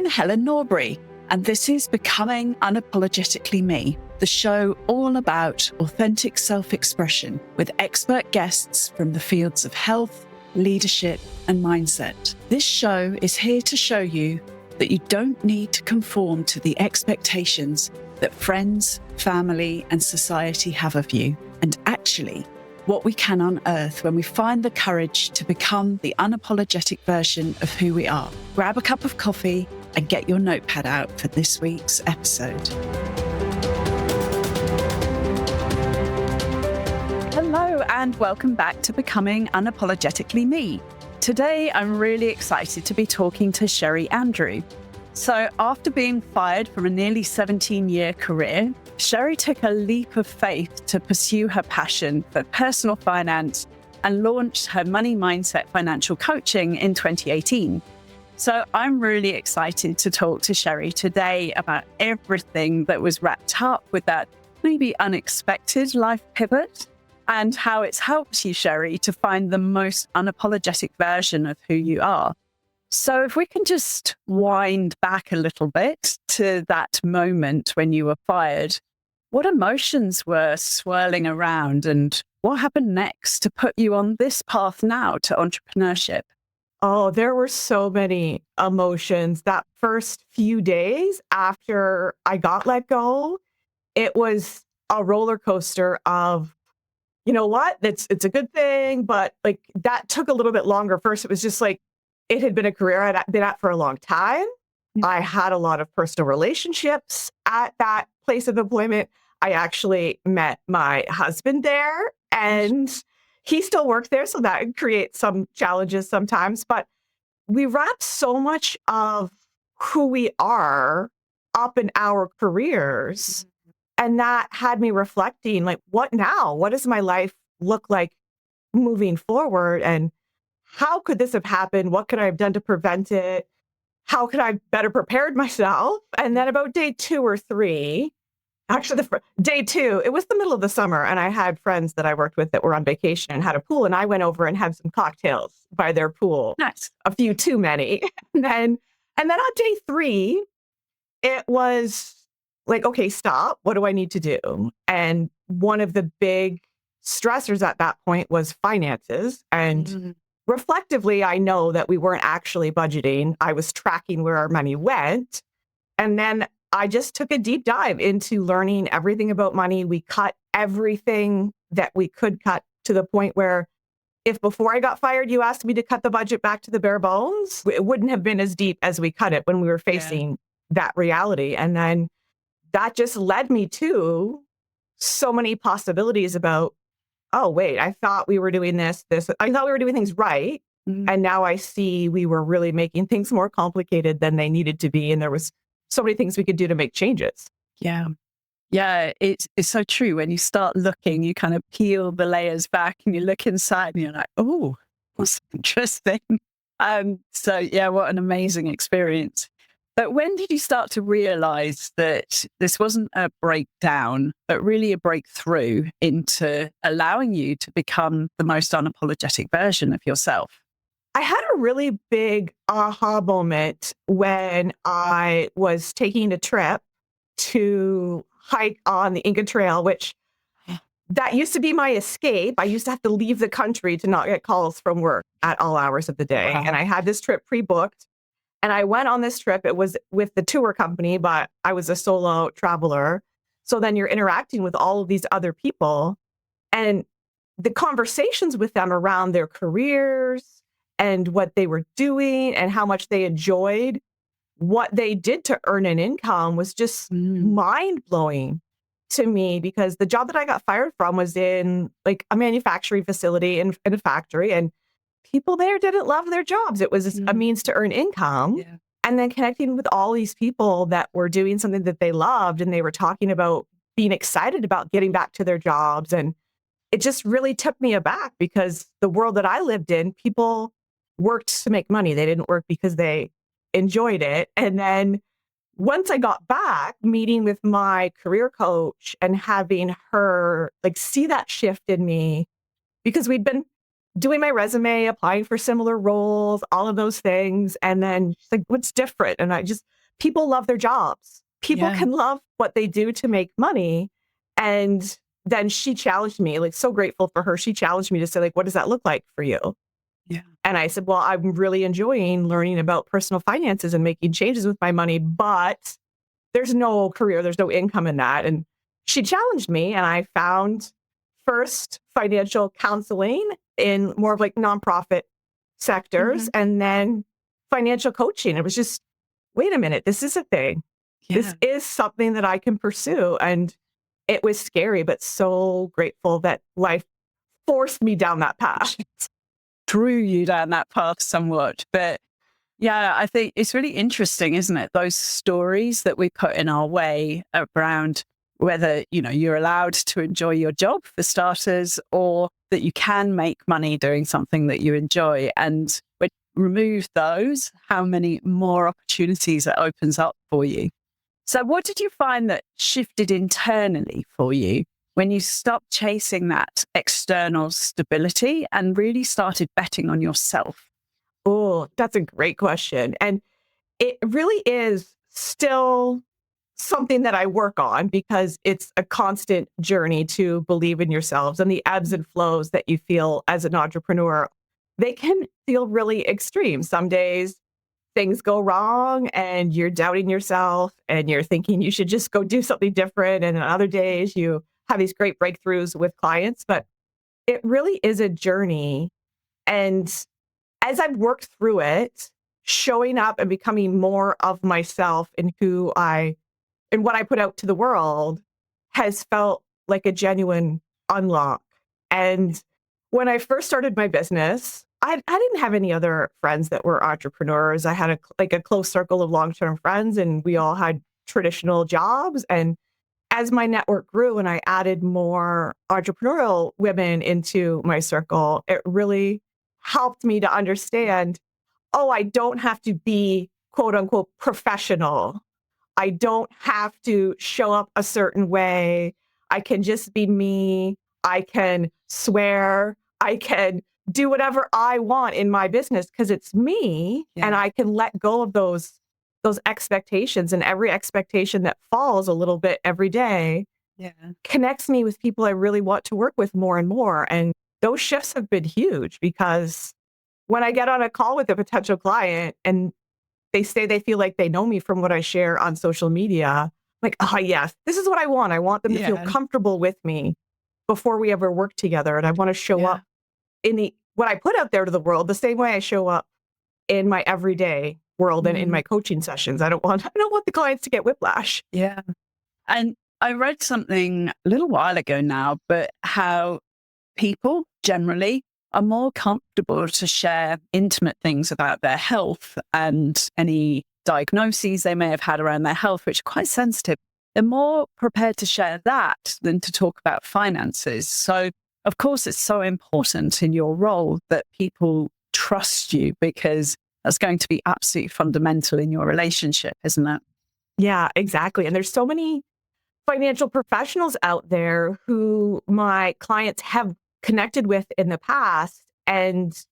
I'm Helen Norbury, and this is Becoming Unapologetically Me, the show all about authentic self-expression with expert guests from the fields of health, leadership, and mindset. This show is here to show you that you don't need to conform to the expectations that friends, family, and society have of you, and actually what we can unearth when we find the courage to become the unapologetic version of who we are. Grab a cup of coffee and get your notepad out for this week's episode. Hello and welcome back to Becoming Unapologetically Me. Today, I'm really excited to be talking to Sherry Andrew. So after being fired from a nearly 17-year career, Sherry took a leap of faith to pursue her passion for personal finance and launched her money mindset financial coaching in 2018. So I'm really excited to talk to Sherry today about everything that was wrapped up with that maybe unexpected life pivot and how it's helped you, Sherry, to find the most unapologetic version of who you are. So if we can just wind back a little bit to that moment when you were fired, what emotions were swirling around and what happened next to put you on this path now to entrepreneurship? Oh, there were so many emotions. That first few days after I got let go, it was a roller coaster of, you know what, it's a good thing, but like that took a little bit longer. First, it was just like, it had been a career I'd been at for a long time. I had a lot of personal relationships at that place of employment. I actually met my husband there and he still worked there. So that creates some challenges sometimes, but we wrap so much of who we are up in our careers. And that had me reflecting, like, what now? What does my life look like moving forward? And how could this have happened? What could I have done to prevent it? How could I better prepared myself? And then about day 2 or 3, actually day 2, it was the middle of the summer and I had friends that I worked with that were on vacation and had a pool and I went over and had some cocktails by their pool. Nice. A few too many. and then on day 3, it was like, okay, stop. What do I need to do? And one of the big stressors at that point was finances. And reflectively, I know that we weren't actually budgeting. I was tracking where our money went. And then I just took a deep dive into learning everything about money. We cut everything that we could cut to the point where if before I got fired, you asked me to cut the budget back to the bare bones, it wouldn't have been as deep as we cut it when we were facing that reality. And then that just led me to so many possibilities about, oh, wait, I thought we were doing this. I thought we were doing things right. And now I see we were really making things more complicated than they needed to be. And there was so many things we could do to make changes. Yeah. Yeah, it's so true. When you start looking, you kind of peel the layers back and you look inside and you're like, oh, that's interesting. So yeah, what an amazing experience. But when did you start to realize that this wasn't a breakdown, but really a breakthrough into allowing you to become the most unapologetic version of yourself? I had a really big aha moment when I was taking a trip to hike on the Inca Trail, which that used to be my escape. I used to have to leave the country to not get calls from work at all hours of the day. Wow. And I had this trip pre-booked. And I went on this trip. It was with the tour company, but I was a solo traveler. So then you're interacting with all of these other people and the conversations with them around their careers and what they were doing and how much they enjoyed what they did to earn an income was just mind blowing to me, because the job that I got fired from was in like a manufacturing facility in a factory, and people there didn't love their jobs. It was a means to earn income. Yeah. And then connecting with all these people that were doing something that they loved, and they were talking about being excited about getting back to their jobs. And it just really took me aback, because the world that I lived in, people worked to make money. They didn't work because they enjoyed it. And then once I got back, meeting with my career coach and having her like see that shift in me, because we'd been doing my resume, applying for similar roles, all of those things. And then she's like, what's different? And people love their jobs. People Yeah. can love what they do to make money. And then she challenged me, like, so grateful for her. She challenged me to say, like, what does that look like for you? Yeah. And I said, well, I'm really enjoying learning about personal finances and making changes with my money, but there's no career, there's no income in that. And she challenged me, and I found first financial counseling in more of like nonprofit sectors, and then financial coaching. It was just, wait a minute, this is a thing. Yeah. This is something that I can pursue. And it was scary, but so grateful that life forced me down that path. Drew you down that path somewhat. But yeah, I think it's really interesting, isn't it? Those stories that we put in our way around whether, you're allowed to enjoy your job for starters, or that you can make money doing something that you enjoy. And when you remove those, how many more opportunities it opens up for you. So what did you find that shifted internally for you when you stopped chasing that external stability and really started betting on yourself? Oh, that's a great question. And it really is still something that I work on, because it's a constant journey to believe in yourselves, and the ebbs and flows that you feel as an entrepreneur. They can feel really extreme. Some days things go wrong and you're doubting yourself and you're thinking you should just go do something different. And on other days you have these great breakthroughs with clients, but it really is a journey. And as I've worked through it, showing up and becoming more of myself and what I put out to the world has felt like a genuine unlock. And when I first started my business, I didn't have any other friends that were entrepreneurs. I had a close circle of long-term friends, and we all had traditional jobs. And as my network grew and I added more entrepreneurial women into my circle, it really helped me to understand, oh, I don't have to be quote unquote professional. I don't have to show up a certain way. I can just be me. I can swear. I can do whatever I want in my business because it's me. Yeah. And I can let go of those expectations, and every expectation that falls a little bit every day connects me with people I really want to work with more and more. And those shifts have been huge, because when I get on a call with a potential client and they say they feel like they know me from what I share on social media, like, oh, yes, this is what I want. I want them to feel comfortable with me before we ever work together. And I want to show up in what I put out there to the world the same way I show up in my everyday world and in my coaching sessions. I don't want the clients to get whiplash. Yeah. And I read something a little while ago now, but how people generally are more comfortable to share intimate things about their health and any diagnoses they may have had around their health, which are quite sensitive. They're more prepared to share that than to talk about finances. So, of course, it's so important in your role that people trust you, because that's going to be absolutely fundamental in your relationship, isn't it? Yeah, exactly. And there's so many financial professionals out there who my clients have connected with in the past, and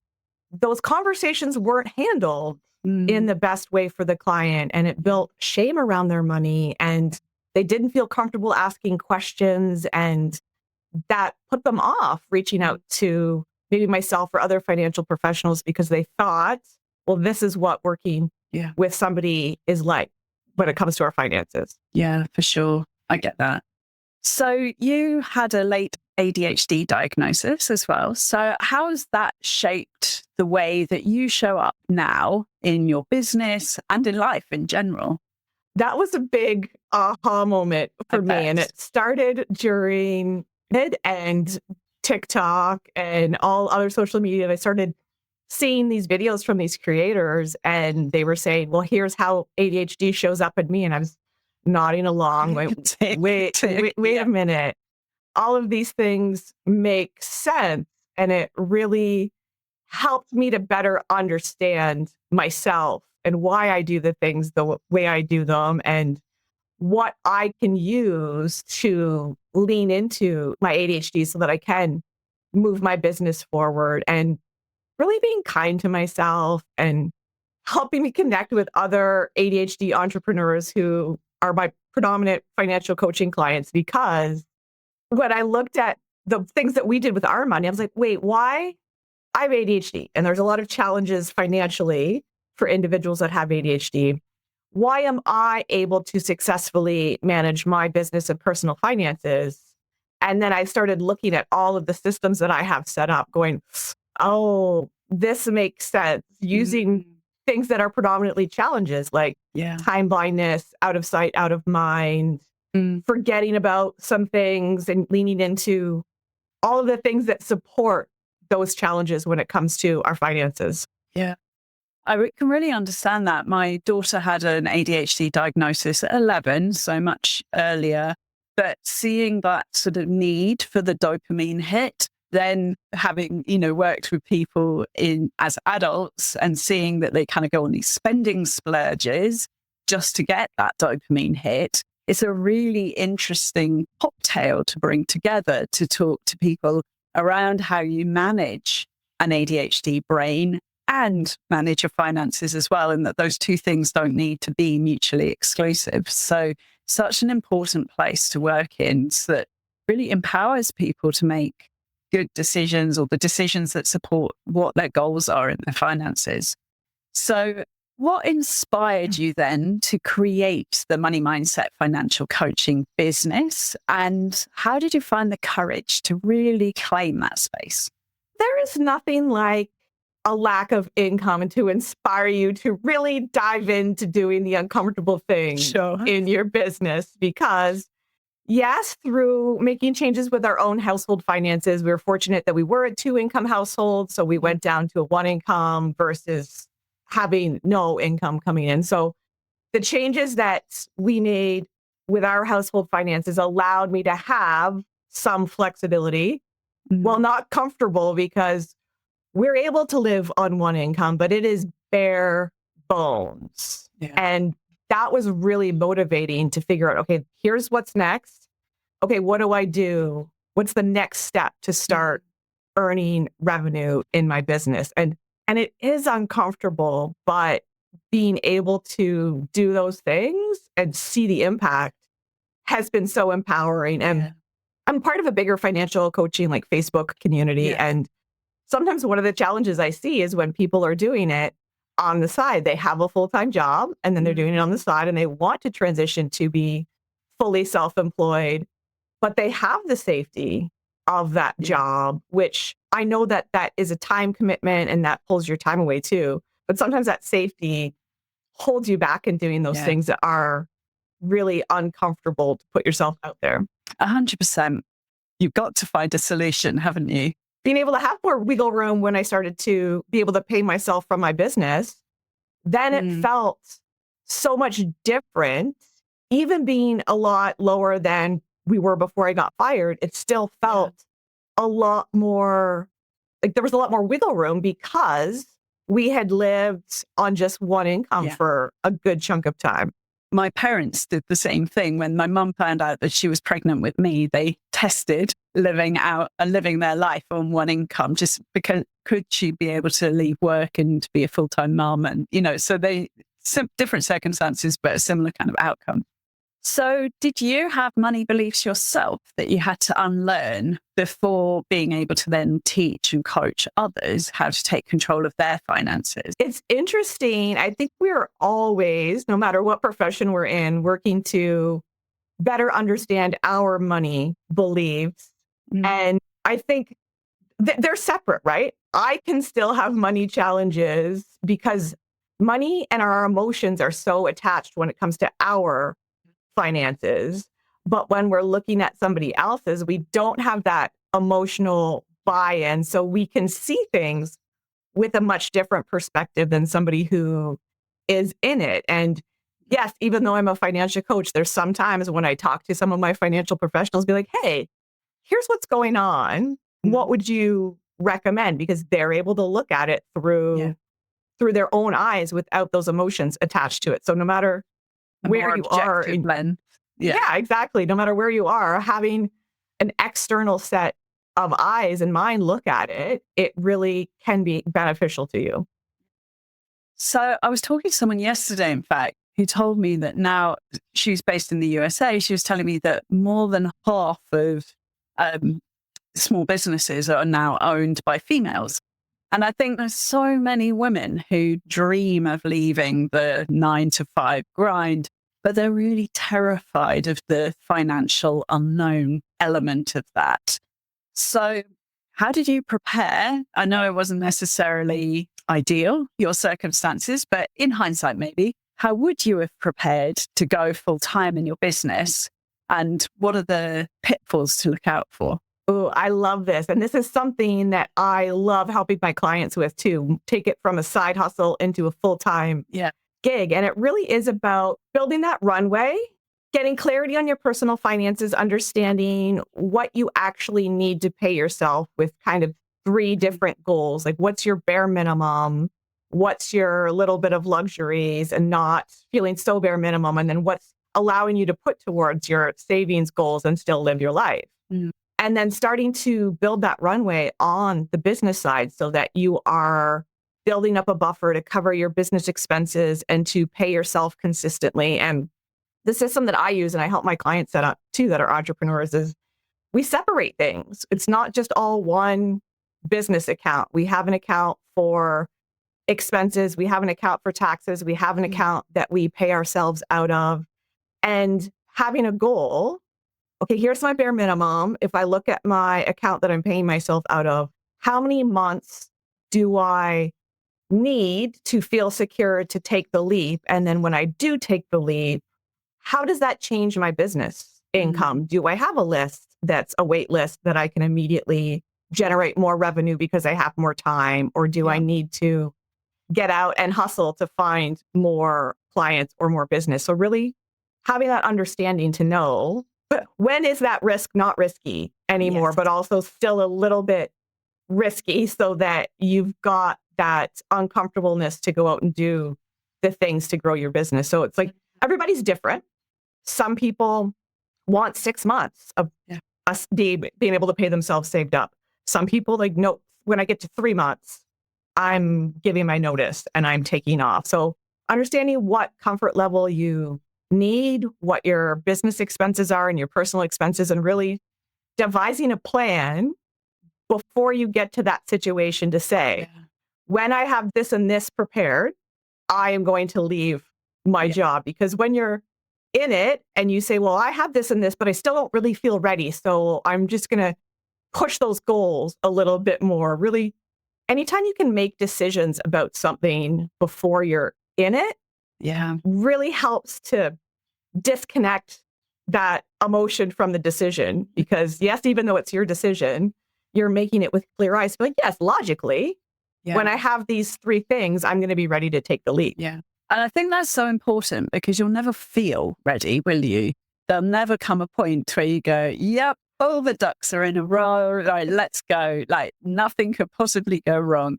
those conversations weren't handled in the best way for the client, and it built shame around their money, and they didn't feel comfortable asking questions, and that put them off reaching out to maybe myself or other financial professionals, because they thought, well, this is what working with somebody is like when it comes to our finances. Yeah, for sure. I get that. So you had a late ADHD diagnosis as well. So how has that shaped the way that you show up now in your business and in life in general? That was a big aha moment for me. And it started during it and TikTok and all other social media. And I started seeing these videos from these creators, and they were saying, well, here's how ADHD shows up in me. And I was nodding along. Wait a minute. All of these things make sense. And it really helped me to better understand myself and why I do the things the way I do them, and what I can use to lean into my ADHD so that I can move my business forward and really being kind to myself and helping me connect with other ADHD entrepreneurs who are my predominant financial coaching clients. Because when I looked at the things that we did with our money, I was like, wait, why? I have ADHD, and there's a lot of challenges financially for individuals that have ADHD. Why am I able to successfully manage my business and personal finances? And then I started looking at all of the systems that I have set up, going, oh, this makes sense. Using things that are predominantly challenges like time blindness, out of sight, out of mind, forgetting about some things and leaning into all of the things that support those challenges when it comes to our finances. Yeah. Can really understand that. My daughter had an ADHD diagnosis at 11, so much earlier. But seeing that sort of need for the dopamine hit, then having, worked with people as adults and seeing that they kind of go on these spending splurges just to get that dopamine hit, it's a really interesting cocktail to bring together to talk to people around how you manage an ADHD brain and manage your finances as well, and that those two things don't need to be mutually exclusive. So such an important place to work in, so that really empowers people to make good decisions, or the decisions that support what their goals are in their finances. So what inspired you then to create the Money Mindset financial coaching business? And how did you find the courage to really claim that space? There is nothing like a lack of income to inspire you to really dive into doing the uncomfortable things in your business. Because yes, through making changes with our own household finances, we were fortunate that we were a 2-income household. So we went down to a 1 income versus having no income coming in. So the changes that we made with our household finances allowed me to have some flexibility. Well, not comfortable, because we're able to live on 1 income, but it is bare bones. And that was really motivating to figure out, okay, here's what's next. Okay, what do I do? What's the next step to start earning revenue in my business? And it is uncomfortable, but being able to do those things and see the impact has been so empowering. And I'm part of a bigger financial coaching like Facebook community. And sometimes one of the challenges I see is when people are doing it on the side, they have a full-time job and then they're doing it on the side and they want to transition to be fully self-employed, but they have the safety of that job, which I know that that is a time commitment and that pulls your time away too. But sometimes that safety holds you back in doing those things that are really uncomfortable to put yourself out there. 100%. You've got to find a solution, haven't you? Being able to have more wiggle room when I started to be able to pay myself from my business, then it felt so much different. Even being a lot lower than we were before I got fired, it still felt a lot more, like there was a lot more wiggle room because we had lived on just 1 income for a good chunk of time. My parents did the same thing. When my mum found out that she was pregnant with me, they tested living their life on 1 income, just because could she be able to leave work and be a full-time mum? And, so different circumstances, but a similar kind of outcome. So did you have money beliefs yourself that you had to unlearn before being able to then teach and coach others how to take control of their finances? It's interesting. I think we're always, no matter what profession we're in, working to better understand our money beliefs. And I think they're separate, right? I can still have money challenges because money and our emotions are so attached when it comes to our finances. But when we're looking at somebody else's, we don't have that emotional buy-in. So we can see things with a much different perspective than somebody who is in it. And yes, even though I'm a financial coach, there's sometimes when I talk to some of my financial professionals, be like, hey, here's what's going on. What would you recommend? Because they're able to look at it through their own eyes without those emotions attached to it. So no matter where you are lens. Yeah, exactly. No matter where you are, having an external set of eyes and mind look at it, it really can be beneficial to you. So I was talking to someone yesterday, in fact, who told me that now she's based in the USA. She was telling me that more than half of um, small businesses are now owned by females. And I think there's so many women who dream of leaving the 9 to 5 grind, but they're really terrified of the financial unknown element of that. So, how did you prepare? I know it wasn't necessarily ideal, your circumstances, but in hindsight, maybe, how would you have prepared to go full time in your business? And what are the pitfalls to look out for? Oh, I love this. And this is something that I love helping my clients with too. Take it from a side hustle into a full-time Yeah. gig. And it really is about building that runway, getting clarity on your personal finances, understanding what you actually need to pay yourself with kind of 3 different goals. Like, what's your bare minimum? What's your little bit of luxuries and not feeling so bare minimum? And then what's allowing you to put towards your savings goals and still live your life? Mm. And then starting to build that runway on the business side so that you are building up a buffer to cover your business expenses and to pay yourself consistently. And the system that I use and I help my clients set up too that are entrepreneurs is we separate things. It's not just all one business account. We have an account for expenses. We have an account for taxes. We have an account that we pay ourselves out of. And having a goal, okay, here's my bare minimum. If I look at my account that I'm paying myself out of, how many months do I need to feel secure to take the leap? And then when I do take the leap, how does that change my business income? Do I have a list that's a wait list that I can immediately generate more revenue because I have more time? Or do I need to get out and hustle to find more clients or more business? So really having that understanding to know when is that risk not risky anymore, but also still a little bit risky so that you've got that uncomfortableness to go out and do the things to grow your business. So it's like everybody's different. Some people want 6 months of us being able to pay themselves saved up. Some people like, no, when I get to 3 months, I'm giving my notice and I'm taking off. So understanding what comfort level you need, what your business expenses are and your personal expenses, and really devising a plan before you get to that situation to say, when I have this and this prepared, I am going to leave my job. Because when you're in it and you say, well, I have this and this, but I still don't really feel ready. So I'm just going to push those goals a little bit more. Really, anytime you can make decisions about something before you're in it, really helps to disconnect that emotion from the decision. Because yes, even though it's your decision, you're making it with clear eyes. But yes, logically, when I have these 3 things, I'm going to be ready to take the leap. And I think that's so important because you'll never feel ready, will you? There'll never come a point where you go, yep, all the ducks are in a row, right, let's go. Like nothing could possibly go wrong.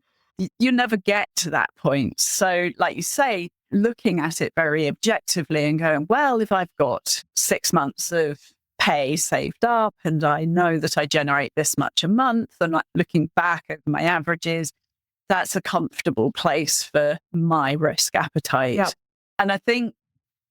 You never get to that point. So like you say, looking at it very objectively and going, well, if I've got 6 months of pay saved up and I know that I generate this much a month and like looking back over my averages, that's a comfortable place for my risk appetite. And I think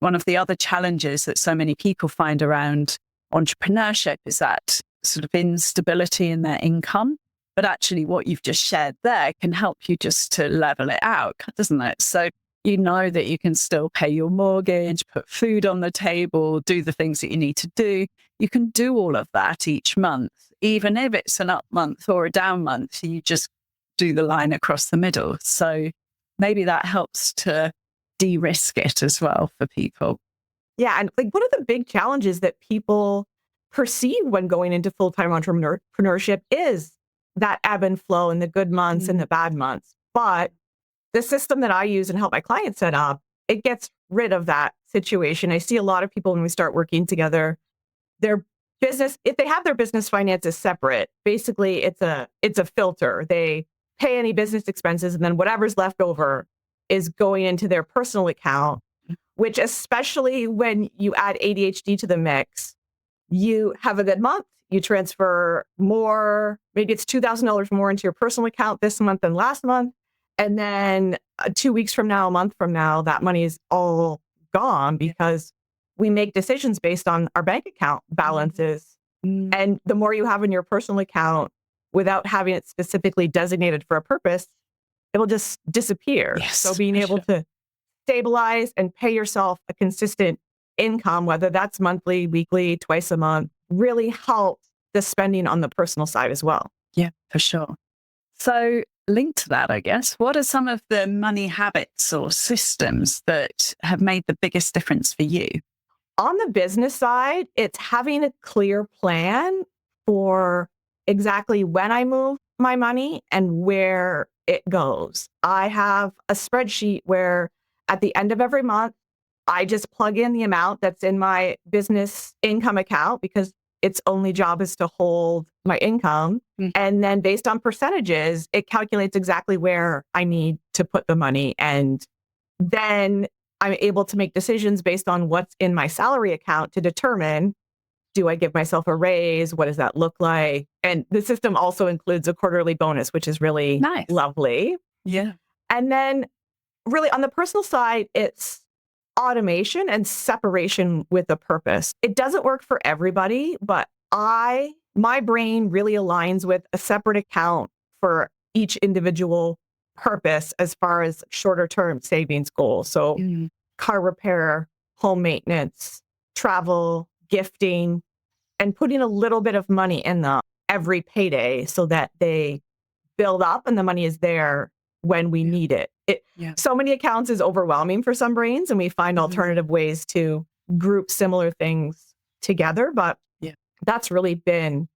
one of the other challenges that so many people find around entrepreneurship is that sort of instability in their income. But actually what you've just shared there can help you just to level it out, doesn't it? So you know that you can still pay your mortgage, put food on the table, do the things that you need to do. You can do all of that each month, even if it's an up month or a down month, you just do the line across the middle. So maybe that helps to de-risk it as well for people. Yeah. And like one of the big challenges that people perceive when going into full-time entrepreneurship is that ebb and flow and the good months and the bad months. But the system that I use and help my clients set up, it gets rid of that situation. I see a lot of people when we start working together, their business, if they have their business finances separate, basically it's a filter. They pay any business expenses and then whatever's left over is going into their personal account, which especially when you add ADHD to the mix, you have a good month, you transfer more, maybe it's $2,000 more into your personal account this month than last month. And then 2 weeks from now, a month from now, that money is all gone because we make decisions based on our bank account balances. Mm. And the more you have in your personal account without having it specifically designated for a purpose, it'll just disappear. Yes, so being for able sure. to stabilize and pay yourself a consistent income, whether that's monthly, weekly, twice a month, really helps the spending on the personal side as well. Yeah, for sure. So linked to that, I guess, what are some of the money habits or systems that have made the biggest difference for you? On the business side, it's having a clear plan for exactly when I move my money and where it goes. I have a spreadsheet where at the end of every month, I just plug in the amount that's in my business income account because its only job is to hold my income. Mm. And then based on percentages, it calculates exactly where I need to put the money. And then I'm able to make decisions based on what's in my salary account to determine, do I give myself a raise? What does that look like? And the system also includes a quarterly bonus, which is really Nice. lovely. Yeah. And then really on the personal side, it's automation and separation with a purpose. It doesn't work for everybody, but my brain really aligns with a separate account for each individual purpose as far as shorter term savings goals. So car repair, home maintenance, travel, gifting, and putting a little bit of money in them every payday so that they build up and the money is there when we need it. So many accounts is overwhelming for some brains, and we find alternative ways to group similar things together. But that's really been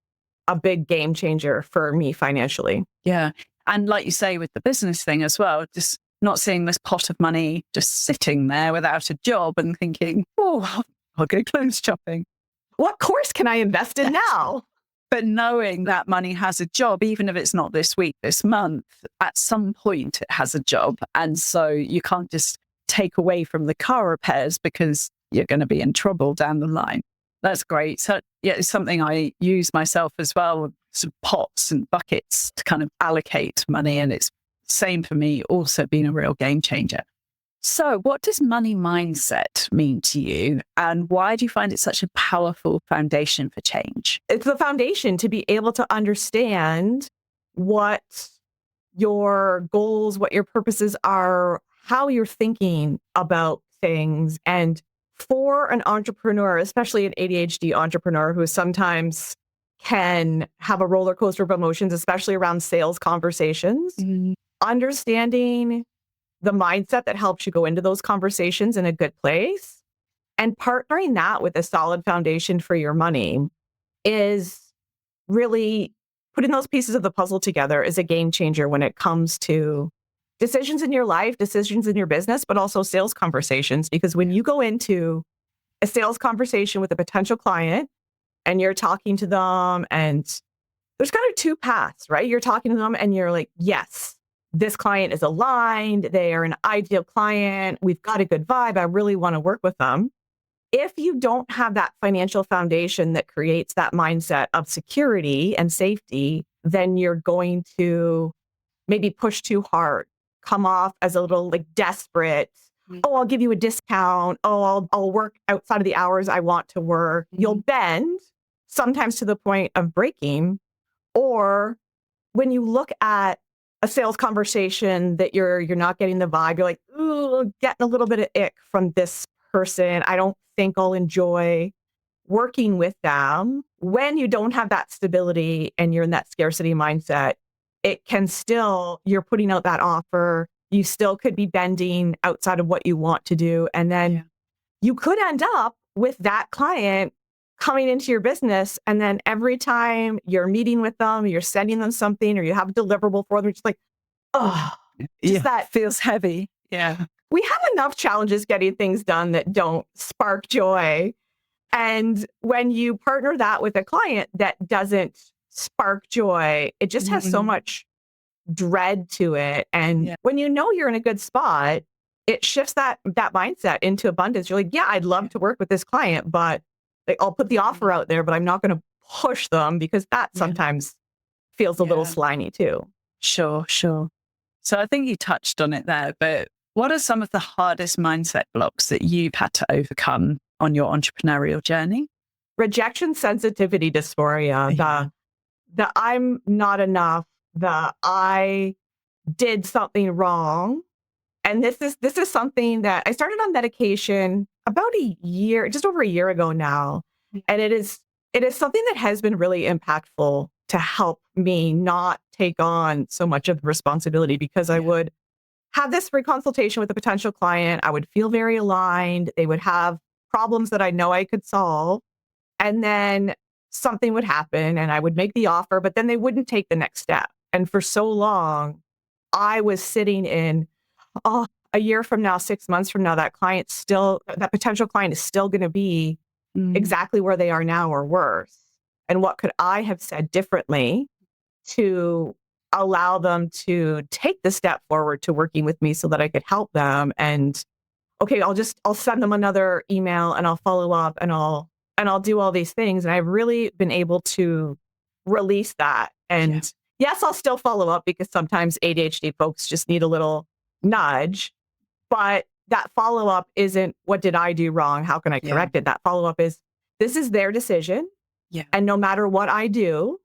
a big game changer for me financially. Yeah. And like you say, with the business thing as well, just not seeing this pot of money just sitting there without a job and thinking, oh, I'll go clothes shopping. What course can I invest in now? But knowing that money has a job, even if it's not this week, this month, at some point it has a job. And so you can't just take away from the car repairs because you're going to be in trouble down the line. That's great. So yeah, it's something I use myself as well, with some pots and buckets to kind of allocate money. And it's same for me, also been a real game changer. So what does money mindset mean to you? And why do you find it such a powerful foundation for change? It's the foundation to be able to understand what your goals, what your purposes are, how you're thinking about things. And for an entrepreneur, especially an ADHD entrepreneur who sometimes can have a roller coaster of emotions, especially around sales conversations, understanding the mindset that helps you go into those conversations in a good place and partnering that with a solid foundation for your money is really putting those pieces of the puzzle together is a game changer when it comes to decisions in your life, decisions in your business, but also sales conversations. Because when you go into a sales conversation with a potential client and you're talking to them, and there's kind of two paths, right? You're talking to them and you're like, yes, this client is aligned. They are an ideal client. We've got a good vibe. I really want to work with them. If you don't have that financial foundation that creates that mindset of security and safety, then you're going to maybe push too hard, come off as a little like desperate. Oh, I'll give you a discount. Oh, I'll work outside of the hours I want to work. You'll bend, sometimes to the point of breaking. Or when you look at a sales conversation that you're not getting the vibe, you're like, ooh, getting a little bit of ick from this person. I don't think I'll enjoy working with them. When you don't have that stability and you're in that scarcity mindset, it can still, you're putting out that offer. You still could be bending outside of what you want to do. And then you could end up with that client coming into your business. And then every time you're meeting with them, you're sending them something or you have a deliverable for them, it's just like, oh, just that feels heavy. Yeah. We have enough challenges getting things done that don't spark joy. And when you partner that with a client that doesn't spark joy, it just has so much dread to it. And when you know you're in a good spot, it shifts that mindset into abundance. You're like, yeah, I'd love to work with this client, but like, I'll put the offer out there, but I'm not going to push them because that sometimes feels a little slimy too. Sure. So I think you touched on it there, but what are some of the hardest mindset blocks that you've had to overcome on your entrepreneurial journey? Rejection sensitivity dysphoria, the I'm not enough, the I did something wrong. And this is something that I started on medication about a year, just over a year ago now. And it is something that has been really impactful to help me not take on so much of the responsibility, because I would have this free consultation with a potential client. I would feel very aligned. They would have problems that I know I could solve. And then something would happen and I would make the offer, but then they wouldn't take the next step. And for so long, I was sitting in, a year from now, 6 months from now, that potential client is still going to be exactly where they are now or worse. And what could I have said differently to allow them to take the step forward to working with me so that I could help them? And okay, I'll send them another email and I'll follow up and I'll do all these things. And I've really been able to release that. And yes, I'll still follow up because sometimes ADHD folks just need a little nudge, but that follow up isn't, what did I do wrong? How can I correct it? That follow up is, this is their decision. Yeah. And no matter what I do,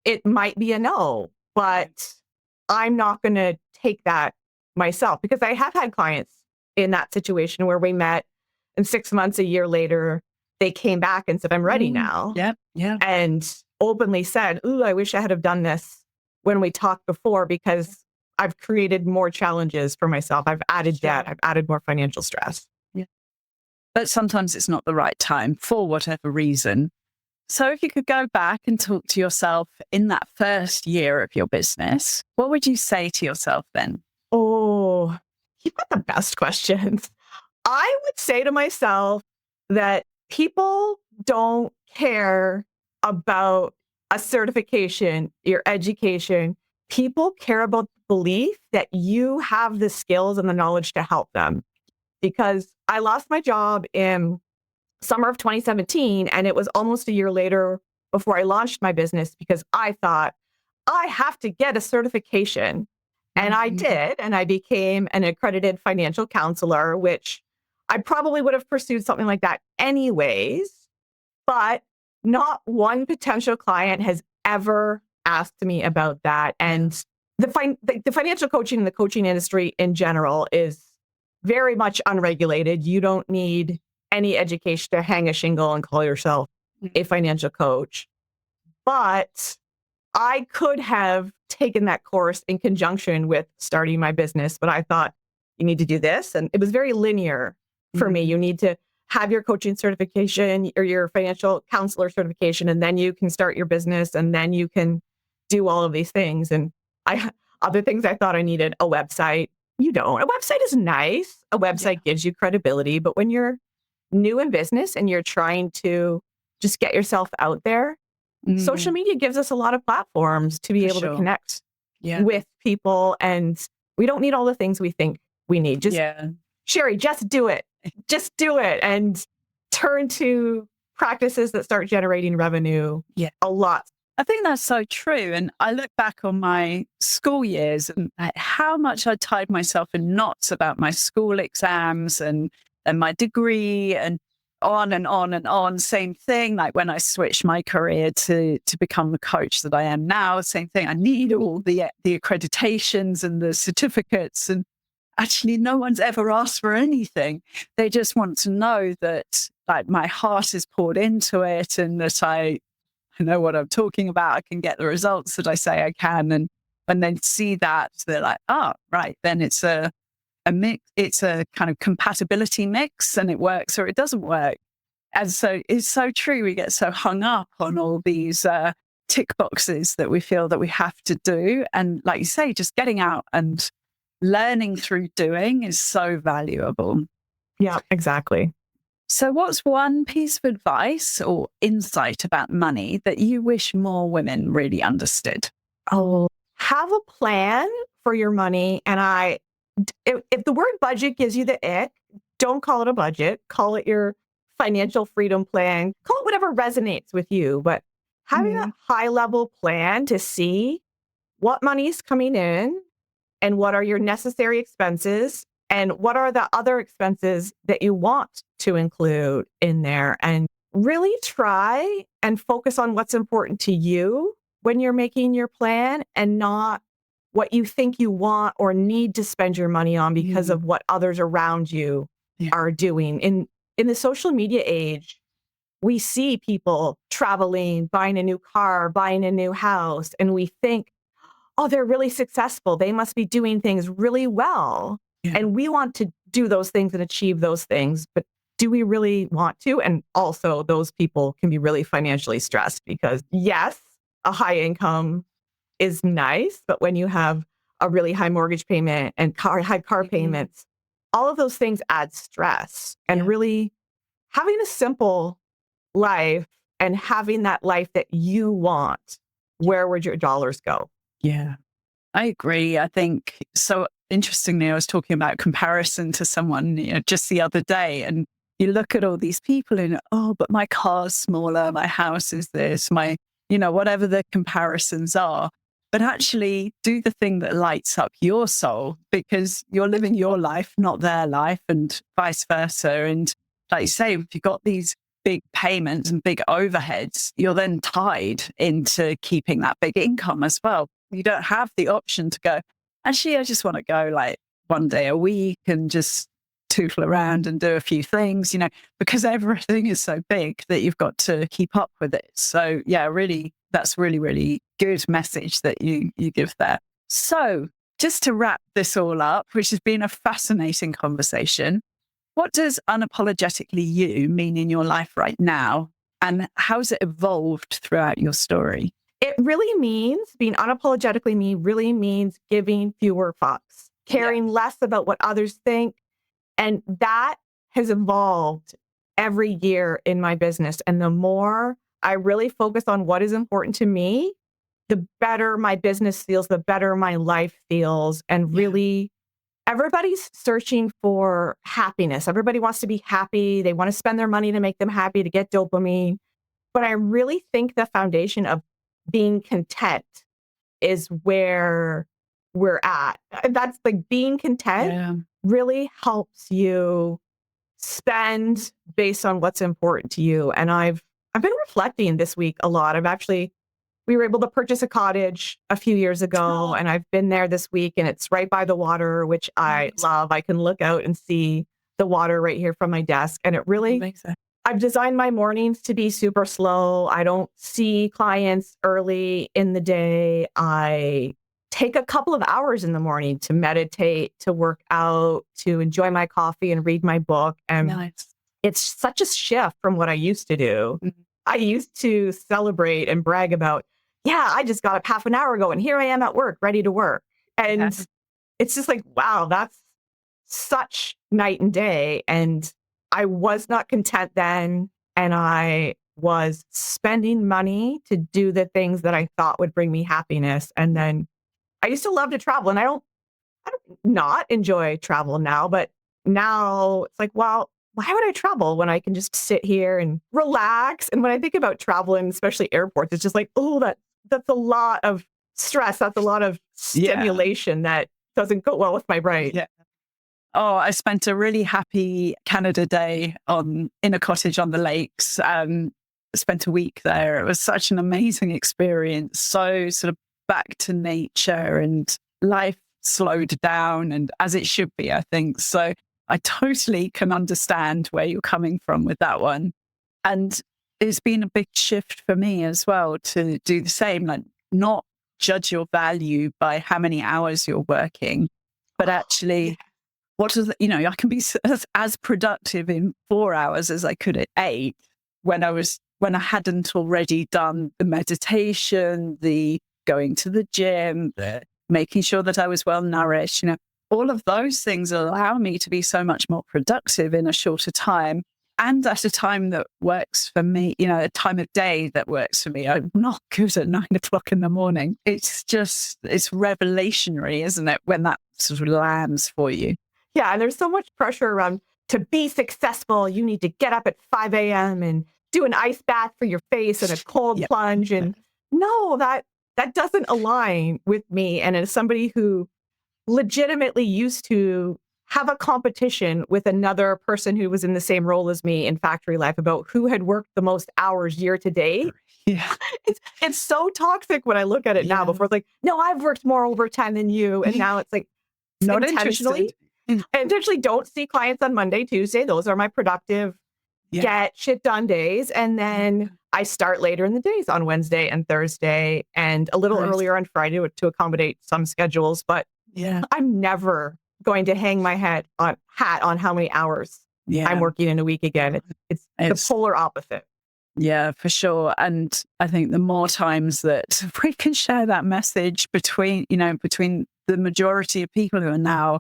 it might be a no, but I'm not going to take that myself, because I have had clients in that situation where we met and 6 months, a year later, they came back and said, I'm ready now. Yeah. And openly said, ooh, I wish I had have done this when we talked before, because I've created more challenges for myself. I've added debt. I've added more financial stress. Yeah. But sometimes it's not the right time for whatever reason. So if you could go back and talk to yourself in that first year of your business, what would you say to yourself then? Oh, you've got the best questions. I would say to myself that people don't care about a certification, your education. People care about the belief that you have the skills and the knowledge to help them. Because I lost my job in summer of 2017, and it was almost a year later before I launched my business, because I thought, I have to get a certification. And I did, and I became an accredited financial counselor, which I probably would have pursued something like that anyways, but not one potential client has ever asked me about that. And the financial coaching and the coaching industry in general is very much unregulated. You don't need any education to hang a shingle and call yourself a financial coach. But I could have taken that course in conjunction with starting my business, but I thought, you need to do this. And it was very linear for me. You need to have your coaching certification or your financial counselor certification, and then you can start your business, and then you can do all of these things. And other things I thought I needed, a website. You don't. A website is nice. A website gives you credibility, but when you're new in business and you're trying to just get yourself out there, social media gives us a lot of platforms to be able to connect with people. And we don't need all the things we think we need. Just, Sherry, just do it. Just do it. And turn to practices that start generating revenue a lot. I think that's so true. And I look back on my school years and how much I tied myself in knots about my school exams and my degree and on and on and on. Same thing, like when I switched my career to become the coach that I am now, same thing. I need all the accreditations and the certificates. And actually, no one's ever asked for anything. They just want to know that like my heart is poured into it and that I know what I'm talking about. I can get the results that I say I can. And when they see that, they're like, right, then it's a mix. It's a kind of compatibility mix, and it works or it doesn't work. And so it's so true. We get so hung up on all these tick boxes that we feel that we have to do. And like you say, just getting out and learning through doing is so valuable. Yeah, exactly. So what's one piece of advice or insight about money that you wish more women really understood? Oh, have a plan for your money. And if the word budget gives you the ick, don't call it a budget. Call it your financial freedom plan. Call it whatever resonates with you. But having a high level plan to see what money is coming in and what are your necessary expenses and what are the other expenses that you want to include in there, and really try and focus on what's important to you when you're making your plan and not what you think you want or need to spend your money on because of what others around you are doing. In the social media age, we see people traveling, buying a new car, buying a new house, and we think, oh, they're really successful. They must be doing things really well. Yeah. And we want to do those things and achieve those things. But do we really want to? And also, those people can be really financially stressed because, yes, a high income is nice. But when you have a really high mortgage payment and high car payments, all of those things add stress. And really having a simple life and having that life that you want, where would your dollars go? Yeah, I agree. I think so. Interestingly, I was talking about comparison to someone, just the other day, and you look at all these people and, oh, but my car's smaller, my house is this, my, whatever the comparisons are. But actually do the thing that lights up your soul, because you're living your life, not their life, and vice versa. And like you say, if you've got these big payments and big overheads, you're then tied into keeping that big income as well. You don't have the option to go, actually, I just want to go like one day a week and just tootle around and do a few things, because everything is so big that you've got to keep up with it. So yeah, really, that's really, really good message that you give there. So just to wrap this all up, which has been a fascinating conversation, what does unapologetically you mean in your life right now? And how's it evolved throughout your story? It really means, being unapologetically me really means giving fewer fucks, caring less about what others think. And that has evolved every year in my business. And the more I really focus on what is important to me, the better my business feels, the better my life feels. And really, everybody's searching for happiness. Everybody wants to be happy. They want to spend their money to make them happy, to get dopamine. But I really think the foundation of being content is where we're at. That's like being content really helps you spend based on what's important to you. And I've been reflecting this week a lot. We were able to purchase a cottage a few years ago, and I've been there this week, and it's right by the water, which I love. I can look out and see the water right here from my desk. And it really makes sense. I've designed my mornings to be super slow. I don't see clients early in the day. I take a couple of hours in the morning to meditate, to work out, to enjoy my coffee and read my book. And it's such a shift from what I used to do. I used to celebrate and brag about, I just got up half an hour ago and here I am at work, ready to work. And it's just like, wow, that's such night and day. And I was not content then, and I was spending money to do the things that I thought would bring me happiness. And then I used to love to travel, and I don't not enjoy travel now, but now it's like, well, why would I travel when I can just sit here and relax? And when I think about traveling, especially airports, it's just like, oh, that's a lot of stress. That's a lot of stimulation that doesn't go well with my brain. Yeah. Oh, I spent a really happy Canada day in a cottage on the lakes. Spent a week there. It was such an amazing experience. So sort of back to nature, and life slowed down, and as it should be, I think. So I totally can understand where you're coming from with that one. And it's been a big shift for me as well to do the same, like not judge your value by how many hours you're working, but actually I can be as productive in 4 hours as I could at 8 when I hadn't already done the meditation, the going to the gym, making sure that I was well nourished. All of those things allow me to be so much more productive in a shorter time, and at a time that works for me, a time of day that works for me. I'm not good at 9 o'clock in the morning. It's revelationary, isn't it, when that sort of lands for you? Yeah, and there's so much pressure around to be successful. You need to get up at 5 a.m. and do an ice bath for your face and a cold plunge. And no, that doesn't align with me. And as somebody who legitimately used to have a competition with another person who was in the same role as me in factory life about who had worked the most hours year to date. Yeah. It's so toxic when I look at it now. Before it's like, no, I've worked more overtime than you. And now it's like, not intentionally. interested. I intentionally don't see clients on Monday, Tuesday. Those are my productive, get shit done days. And then I start later in the days on Wednesday and Thursday and a little earlier on Friday to accommodate some schedules. But I'm never going to hang my hat on how many hours I'm working in a week again. It's the polar opposite. Yeah, for sure. And I think the more times that we can share that message between the majority of people who are now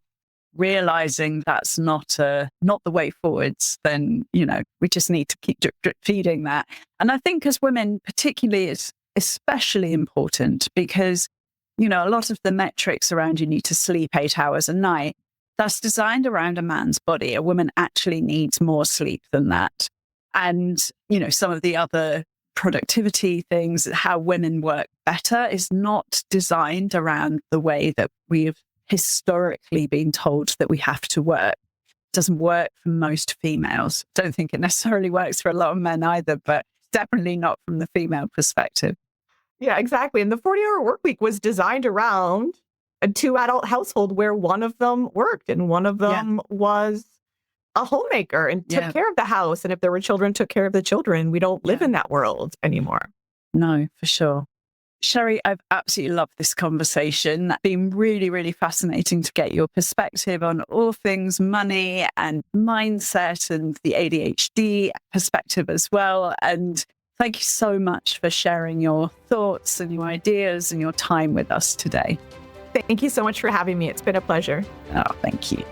realizing that's not the way forwards, then, we just need to keep drip feeding that. And I think as women, particularly, it's especially important because, a lot of the metrics around you need to sleep 8 hours a night, that's designed around a man's body. A woman actually needs more sleep than that. And, some of the other productivity things, how women work better is not designed around the way that we've historically been told that we have to work. It doesn't work for most females. Don't think it necessarily works for a lot of men either, but definitely not from the female perspective. Yeah, exactly. And the 40-hour work week was designed around a 2-adult household where one of them worked and one of them was a homemaker and took care of the house. And if there were children, took care of the children. We don't live in that world anymore. No, for sure. Sherry, I've absolutely loved this conversation. It's been really, really fascinating to get your perspective on all things money and mindset and the ADHD perspective as well. And thank you so much for sharing your thoughts and your ideas and your time with us today. Thank you so much for having me. It's been a pleasure. Oh, thank you.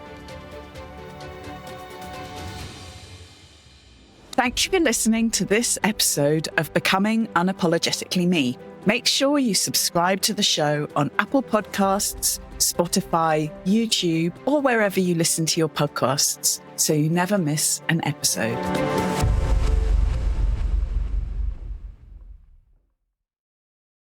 Thank you for listening to this episode of Becoming Unapologetically Me. Make sure you subscribe to the show on Apple Podcasts, Spotify, YouTube, or wherever you listen to your podcasts so you never miss an episode.